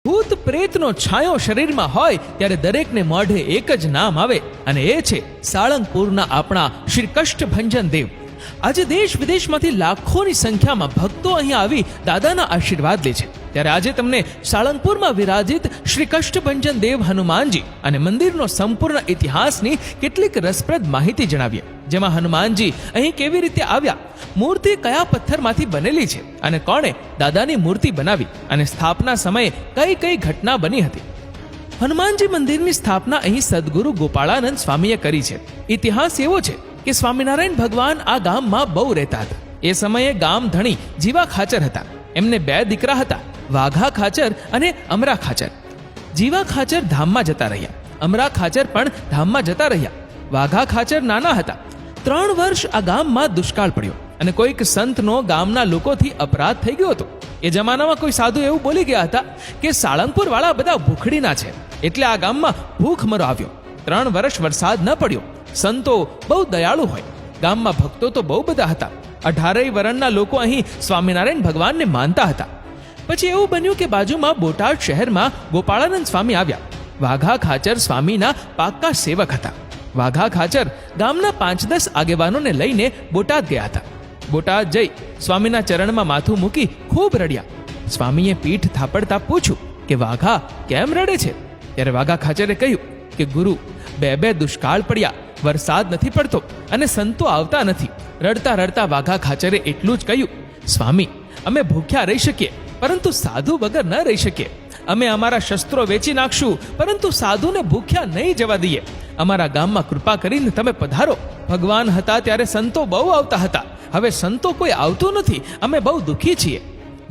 ભૂત પ્રેતનો છાંયો શરીરમાં હોય ત્યારે દરેકને મોઢે એક જ નામ આવે, અને એ છે સાળંગપુરના આપણા શ્રી કષ્ટભંજન દેવ. આજે દેશ વિદેશમાંથી લાખોની સંખ્યામાં ભક્તો અહીં આવી દાદાના આશીર્વાદ લે છે. ત્યારે આજે તમને સાળંગપુરમાં વિરાજિત શ્રી કષ્ટભંજન દેવ હનુમાનજી અને મંદિરનો સંપૂર્ણ ઇતિહાસની કેટલીક રસપ્રદ માહિતી જણાવીએ, જેમાં હનુમાનજી અહીં કેવી રીતે આવ્યા, મૂર્તિ કયા પથ્થરમાંથી બનેલી છે, અને કોણે દાદાની મૂર્તિ બનાવી, અને સ્થાપના સમયે કઈ કઈ ઘટના બની હતી. હનુમાનજી મંદિરની સ્થાપના અહીં સદગુરુ ગોપાળાનંદ સ્વામીએ કરી છે. ઇતિહાસ એવો છે કે સ્વામિનારાયણ ભગવાન આ ગામમાં બહુ રહેતા હતા. એ સમયે ગામ ધણી જીવા ખાચર હતા. એમને 2 દીકરા હતા, વાઘા ખાચર અને અમરા ખાચર. જીવા ખાચર ધામમાં જતા રહ્યા, અમરા ખાચર પણ ધામમાં જતા રહ્યા. વાઘા ખાચર નાના હતા. 3 વર્ષ આ ગામમાં દુષ્કાળ પડ્યો અને કોઈક સંતનો ગામના લોકોથી અપરાધ થઈ ગયો હતો. એ જમાનામાં કોઈ સાધુ એવું બોલી ગયા હતા કે સાળંગપુર વાળા બધા ભૂખડીના છે, એટલે આ ગામમાં ભૂખમરો આવ્યો. 3 વર્ષ વરસાદ ન પડ્યો. સંતો બહુ દયાળુ હોય, ગામમાં ભક્તો તો બહુ બધા હતા. 18 વરણના લોકો અહીં સ્વામિનારાયણ ભગવાનને માનતા હતા. પછી એવું બન્યું કે બાજુમાં બોટાદ શહેરમાં ગોપાળાનંદ સ્વામી આવ્યા. વાઘા ખાચર સ્વામીના પાક્કા સેવક હતા. વાઘા ખાચર ગામના 5-10 આગેવાનોને લઈને બોટાદ ગયા હતા. બોટાદ જઈ સ્વામીના ચરણમાં માથું મૂકી ખૂબ રડ્યા. સ્વામીએ પીઠ થાપડતા પૂછ્યું કે વાઘા કેમ રડે છે? ત્યારે વાઘા ખાચરે કહ્યું કે ગુરુ, 2 દુષ્કાળ પડ્યા, વરસાદ નથી પડતો અને સંતો આવતા નથી. રડતા રડતા વાઘા ખાચરે એટલું જ કહ્યું, સ્વામી, અમે ભૂખ્યા રહી શકીએ પરંતુ સાધુ વગર ન રહી શકીએ. અમે અમારા શસ્ત્રો વેચી નાખશું પરંતુ સાધુને ભૂખ્યા નહીં જવા દઈએ. અમારા ગામમાં કૃપા કરીને તમે પધારો. ભગવાન હતા ત્યારે સંતો બહુ આવતા હતા, હવે સંતો કોઈ આવતું નથી, અમે બહુ દુઃખી છીએ.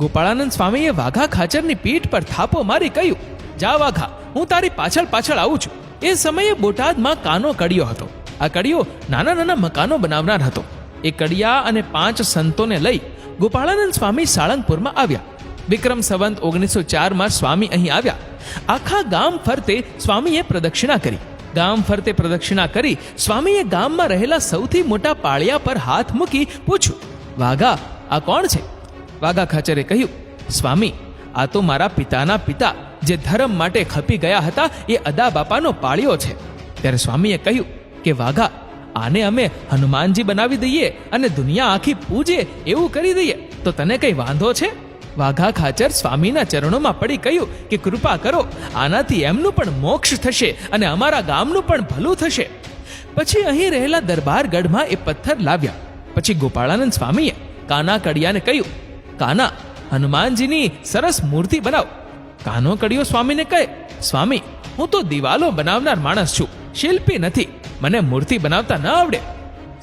ગોપાળાનંદ સ્વામીએ વાઘા ખાચરની પીઠ પર થાપો મારી કહ્યું, જા વાઘા, હું તારી પાછળ પાછળ આવું છું. એ સમયે બોટાદમાં કાનો કડિયો હતો. આ કડિયો નાના નાના મકાનો બનાવનાર હતો. એ કડિયા અને 5 સંતોને લઈ ગોપાળાનંદ સ્વામી સાળંગપુરમાં આવ્યા. વિક્રમ સંવત 1904માં સ્વામી અહીં આવ્યા. આખા ગામ ફરતે સ્વામીએ પ્રદક્ષિણા કરી. ગામ ફરતે પ્રદક્ષિણા કરી સ્વામીએ ગામમાં રહેલા સૌથી મોટા પાળિયા પર હાથ મૂકી પૂછ્યું, વાઘા, આ કોણ છે? વાઘા ખાચરે કહ્યું, સ્વામી, આ તો મારા પિતાના પિતા જે ધર્મ માટે ખપી ગયા હતા એ અદા બાપાનો પાળિયો છે. ત્યારે સ્વામીએ કહ્યું કે વાઘા, આને અમે હનુમાનજી બનાવી દઈએ અને દુનિયા આખી પૂજે એવું કરી દઈએ તો તને કઈ વાંધો છે? વાઘા ખાચર સ્વામીના ચરણોમાં પડી કહ્યું કે કૃપા કરો, આનાથી એમનું પણ મોક્ષ થશે અને અમારા ગામનું પણ ભલું થશે. પછી અહીં રહેલા દરબારગઢમાં એ પથ્થર લાવ્યા. પછી ગોપાળાનંદ સ્વામીએ કાના કડિયાને કહ્યું, કાના, હનુમાનજીની સરસ મૂર્તિ બનાવ. કાનો કડિયો સ્વામીને કહે, સ્વામી, હું તો દિવાલો બનાવનાર માણસ છું, શિલ્પી નથી, મને મૂર્તિ બનાવતા ન આવડે.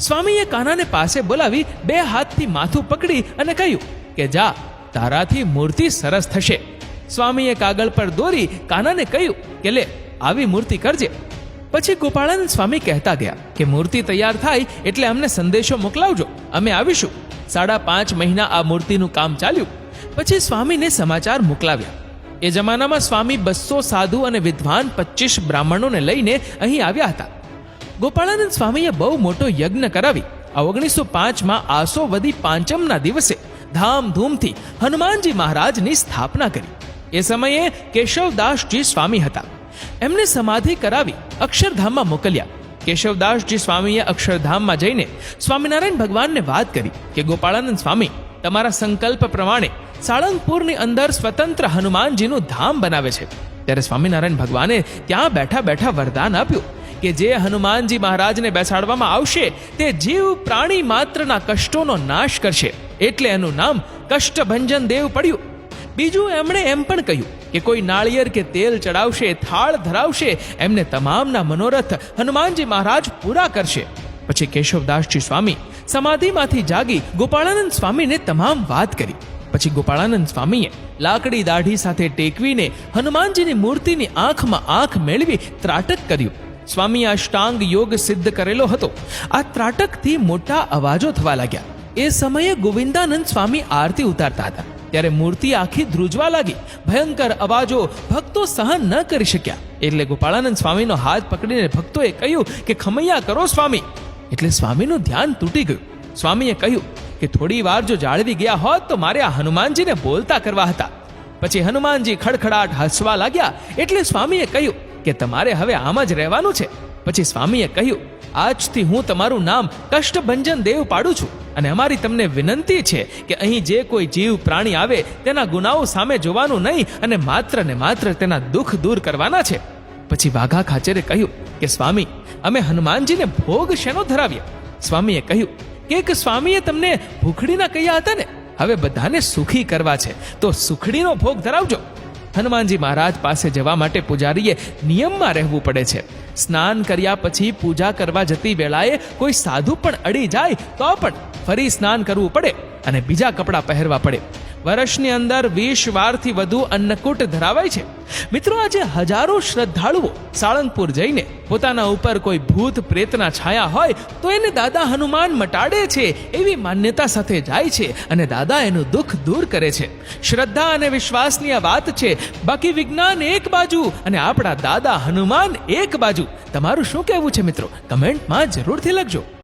સ્વામીએ કાનાને પાસે બોલાવી 2 હાથથી માથું પકડી અને કહ્યું કે જા, તારાથી મૂર્તિ સરસ થશે. સ્વામીએ કાગળ પર દોરી કાનાને કહ્યું કે લે, આવી મૂર્તિ કરજે. પછી ગોપાળાનંદ સ્વામી કહેતા ગયા કે મૂર્તિ તૈયાર થાય એટલે અમને સંદેશો મોકલાવજો, અમે આવીશું. 5.5 મહિના આ મૂર્તિનું કામ ચાલ્યું. પછી સ્વામીને સમાચાર મોકલાવ્યા. એ જમાનામાં સ્વામી 200 સાધુ અને વિદ્વાન 25 બ્રાહ્મણોને લઈને અહીં આવ્યા હતા. ગોપાળાનંદ સ્વામીએ બહુ મોટો યજ્ઞ કરાવી. આ 1905માં આસો વદી પાંચમના દિવસે ધામધૂમથી હનુમાનજી મહારાજની સ્થાપના કરી. એ સમયે કેશવદાસજી સ્વામી હતા. એમને સમાધિ કરાવી અક્ષરધામમાં મોકલ્યા. કેશવદાસજી સ્વામીએ અક્ષરધામમાં જઈને સ્વામિનારાયણ ભગવાનને વાત કરી કે ગોપાળાનંદ સ્વામી, તમારા સંકલ્પ પ્રમાણે સાળંગપુરની અંદર સ્વતંત્ર હનુમાનજીનું ધામ બનાવે છે. ત્યારે સ્વામિનારાયણ ભગવાને ત્યાં બેઠા બેઠા વરદાન આપ્યું કે જે હનુમાનજી મહારાજને બેસાડવામાં આવશે તે જીવ પ્રાણી માત્રના કષ્ટોનો નાશ કરશે, એટલે એનું નામ કષ્ટભંજન દેવ પડ્યું. બીજું એમણે એમ પણ કહ્યું કે કોઈ નાળિયેર કે તેલ ચડાવશે, થાળ ધરાવશે, એમને તમામના મનોરથ હનુમાનજી મહારાજ પૂરા કરશે. પછી કેશવદાસજી સ્વામી સમાધિમાંથી જાગી ગોપાળાનંદ સ્વામીને તમામ વાત કરી. પછી ગોપાળાનંદ સ્વામીએ લાકડી દાઢી સાથે ટેકવીને હનુમાનજીની મૂર્તિની આંખમાં આંખ મેળવી ત્રાટક કર્યું. સ્વામીએ અષ્ટાંગ યોગ સિદ્ધ કરેલો હતો. આ ત્રાટકથી મોટા અવાજો થવા લાગ્યા. એ સમયે ગોવિંદાનંદ સ્વામી આરતી ઉતારતા હતા. ત્યારે મૂર્તિ આખી ધ્રુજવા લાગી. ભયંકર અવાજો ભક્તો સહન ન કરી શક્યા. એટલે ગોપાળાનંદ સ્વામીનો હાથ પકડીને ભક્તોએ કહ્યું કે ખમૈયા કરો સ્વામી. એટલે સ્વામીનું ધ્યાન તૂટી ગયું. સ્વામીએ કહ્યું કે થોડી વાર જો જાળવી ગયા હોત તો મારે આ હનુમાનજીને બોલતા કરવા હતા, પછી હનુમાનજી ખડખડાટ હસવા લાગ્યા એટલે સ્વામીએ કહ્યું કે તમારે હવે આમ જ રહેવાનું છે. પછી સ્વામીએ કહ્યું, આજથી હું તમારું નામ કષ્ટભંજન દેવ પાડું છું અને અમારી તમને વિનંતી છે કે અહીં જે કોઈ જીવ પ્રાણી આવે તેના ગુનાઓ સામે જોવાનું નહીં અને માત્ર ને માત્ર તેના દુઃખ દૂર કરવાના છે. પછી વાઘા ખાચરે કહ્યું કે સ્વામી, અમે હનુમાનજીને ભોગ શેનો ધરાવ્યા? સ્વામીએ કહ્યું કે એક સ્વામીએ તમને ભૂખડીના કહ્યા હતા ને, હવે બધાને સુખી કરવા છે તો સુખડીનો ભોગ ધરાવજો. હનુમાનજી મહારાજ પાસે જવા માટે પૂજારીએ નિયમમાં રહેવું પડે છે. સ્નાન કર્યા પછી પૂજા કરવા જતી વેળાએ કોઈ સાધુ પણ અડી જાય તો પણ ફરી સ્નાન કરવું પડે અને બીજા કપડાં પહેરવા પડે. વર્ષની અંદર 20 વારથી વધુ અન્નકૂટ ધરાવાય છે. મિત્રો, આજે હજારો શ્રદ્ધાળુઓ સાળંગપુર જઈને પોતાના ઉપર કોઈ ભૂત પ્રેતના છાયા હોય તો એને દાદા હનુમાન મટાડે છે એવી માન્યતા સાથે જાય છે અને દાદા એનું દુઃખ દૂર કરે છે. શ્રદ્ધા અને વિશ્વાસની આ વાત છે. બાકી વિજ્ઞાન એક બાજુ અને આપણા દાદા હનુમાન એક બાજુ. તમારું શું કહેવું છે મિત્રો? કમેન્ટમાં જરૂરથી લખજો.